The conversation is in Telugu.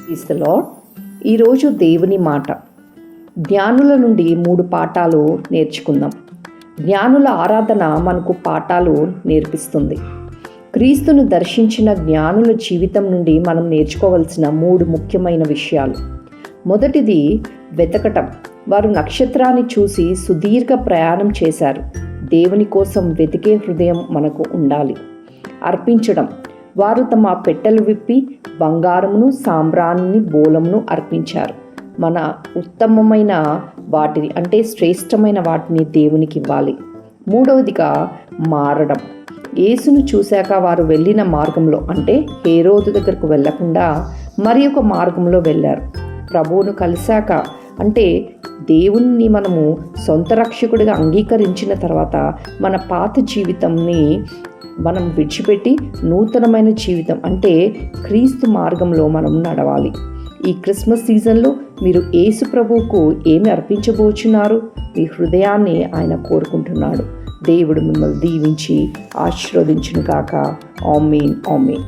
Praise the lord. ఈరోజు దేవుని మాట. జ్ఞానుల నుండి 3 పాఠాలు నేర్చుకుందాం. జ్ఞానుల ఆరాధన మనకు పాఠాలు నేర్పిస్తుంది. క్రీస్తును దర్శించిన జ్ఞానుల జీవితం నుండి మనం నేర్చుకోవాల్సిన 3 ముఖ్యమైన విషయాలు. మొదటిది వెతకటం. వారు నక్షత్రాన్ని చూసి సుదీర్ఘ ప్రయాణం చేశారు. దేవుని కోసం వెతికే హృదయం మనకు ఉండాలి. అర్పించడం. వారు తమ పెట్టెలు విప్పి బంగారమును, సాంబ్రాణిని, బోలమును అర్పించారు. మన ఉత్తమమైన వాటిని అంటే శ్రేష్టమైన వాటిని దేవునికి ఇవ్వాలి. మూడవదిగా మారడం. యేసును చూశాక వారు వెళ్ళిన మార్గంలో అంటే హేరోదు దగ్గరకు వెళ్ళకుండా మరి ఒక మార్గంలో వెళ్ళారు. ప్రభువును కలిశాక అంటే దేవుణ్ణి మనము సొంత రక్షకుడిగా అంగీకరించిన తర్వాత మన పాత జీవితంని మనం విడిచిపెట్టి నూతనమైన జీవితం అంటే క్రీస్తు మార్గంలో మనం నడవాలి. ఈ క్రిస్మస్ సీజన్లో మీరు యేసు ప్రభువుకు ఏమి అర్పించబోచున్నారు? మీ హృదయాన్ని ఆయన కోరుకుంటున్నాడు. దేవుడు మిమ్మల్ని దీవించి ఆశీర్వదించును గాక. ఆమేన్, ఆమేన్.